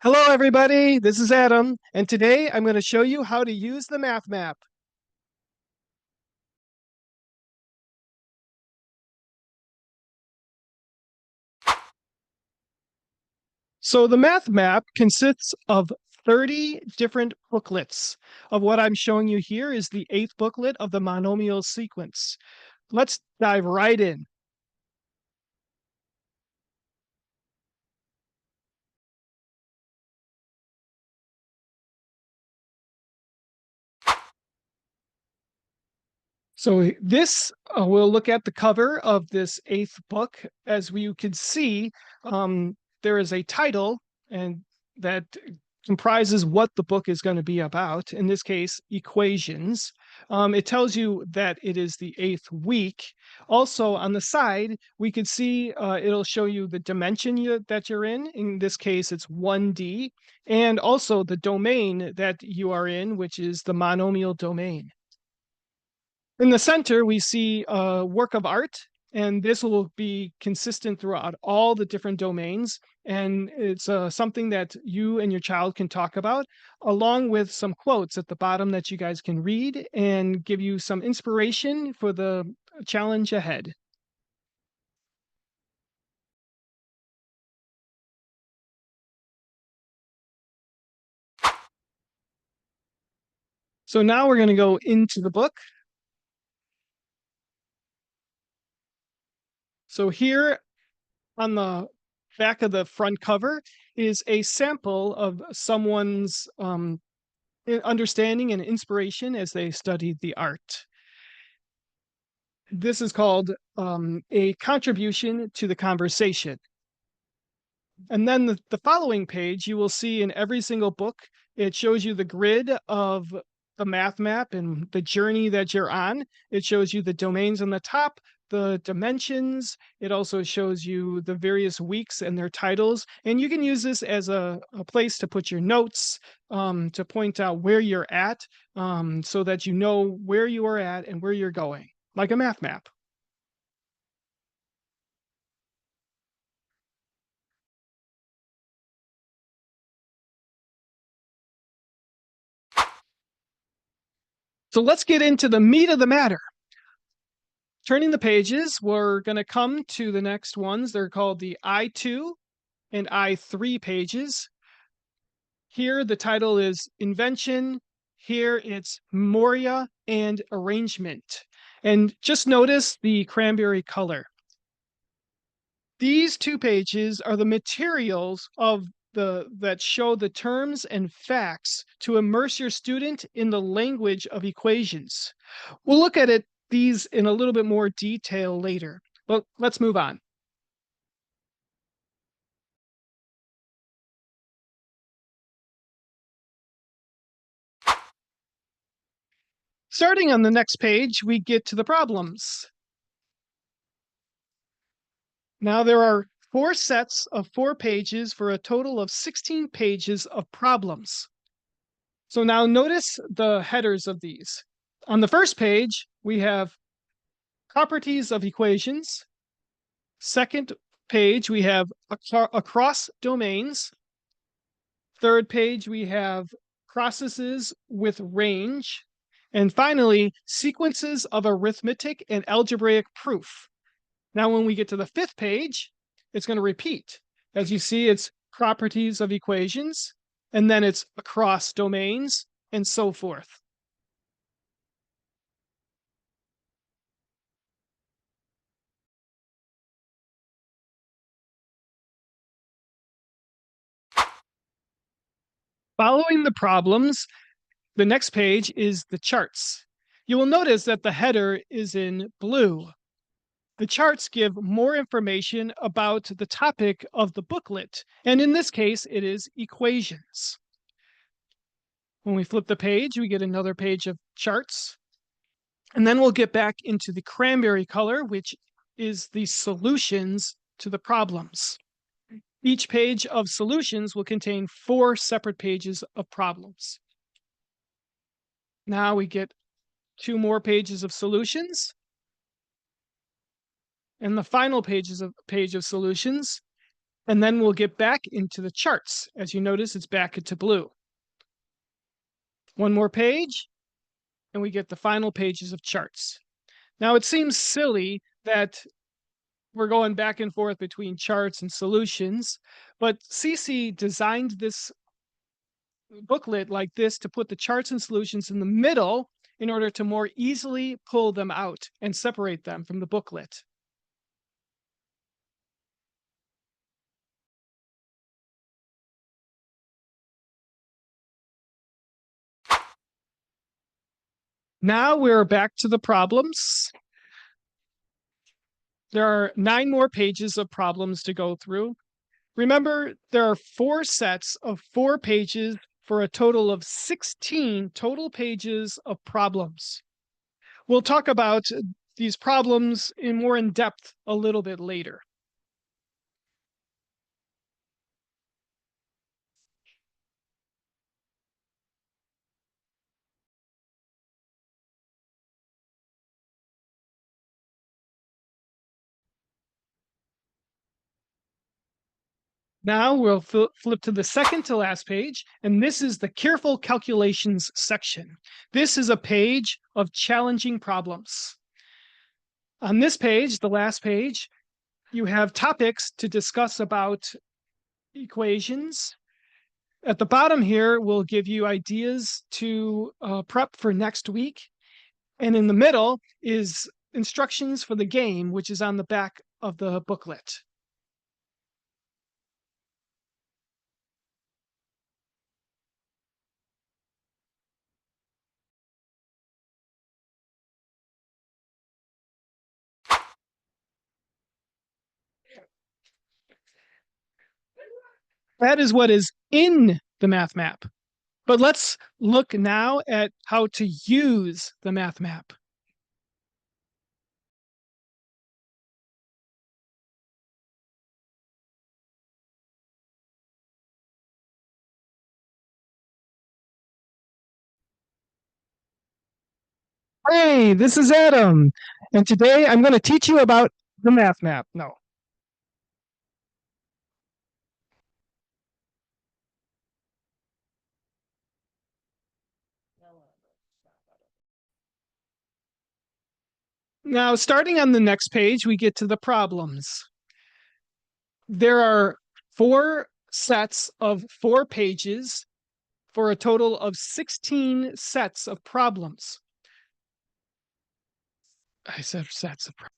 Hello, everybody. This is Adam, and today I'm going to show you how to use the math map. So the math map consists of 30 different booklets. Of what I'm showing you here is the 8th booklet of the monomial sequence. Let's dive right in. So this we'll look at the cover of this 8th book. As you can see, there is a title and that comprises what the book is going to be about. In this case, equations. It tells you that it is the 8th week. Also, on the side, we can see it'll show you the dimension that you're in. In this case, it's 1D, and also the domain that you are in, which is the monomial domain. In the center, we see a work of art, and this will be consistent throughout all the different domains. And it's something that you and your child can talk about, along with some quotes at the bottom that you guys can read and give you some inspiration for the challenge ahead. So now we're going to go into the book. So here on the back of the front cover is a sample of someone's understanding and inspiration as they studied the art. This is called a contribution to the conversation. And then the following page, you will see in every single book, it shows you the grid of the math map and the journey that you're on. It shows you the domains on the top, the dimensions. It also shows you the various weeks and their titles. And you can use this as a place to put your notes, to point out where you're at, so that you know where you are at and where you're going, like a math map. So let's get into the meat of the matter. Turning the pages, we're going to come to the next ones. They're called the I2 and I3 pages. Here, the title is Invention. Here, it's Memoria and Arrangement. And just notice the cranberry color. These two pages are the materials that show the terms and facts to immerse your student in the language of equations. We'll look at these in a little bit more detail later, but let's move on. Starting on the next page, we get to the problems. Now there are 4 sets of 4 pages for a total of 16 pages of problems. So now notice the headers of these. On the first page, we have properties of equations. Second page, we have across domains. Third page, we have processes with range. And finally, sequences of arithmetic and algebraic proof. Now, when we get to the 5th page, it's going to repeat. As you see, it's properties of equations, and then it's across domains, and so forth. Following the problems, the next page is the charts. You will notice that the header is in blue. The charts give more information about the topic of the booklet, and in this case, it is equations. When we flip the page, we get another page of charts, and then we'll get back into the cranberry color, which is the solutions to the problems. Each page of solutions will contain 4 separate pages of problems. Now we get 2 more pages of solutions. And the final page of solutions. And then we'll get back into the charts. As you notice, it's back into blue. One more page, and we get the final pages of charts. Now, it seems silly that we're going back and forth between charts and solutions, but Cece designed this booklet like this to put the charts and solutions in the middle in order to more easily pull them out and separate them from the booklet. Now we're back to the problems. There are 9 more pages of problems to go through. Remember, there are 4 sets of 4 pages for a total of 16 total pages of problems. We'll talk about these problems more in depth a little bit later. Now we'll flip to the second to last page, and this is the careful calculations section. This is a page of challenging problems. On this page, the last page, you have topics to discuss about equations. At the bottom here, we'll give you ideas to prep for next week. And in the middle is instructions for the game, which is on the back of the booklet. That is what is in the math map. But let's look now at how to use the math map. Hey, this is Adam. And today I'm going to teach you about the math map. No. Now, starting on the next page, we get to the problems. There are 4 sets of 4 pages for a total of 16 sets of problems. I said sets of problems.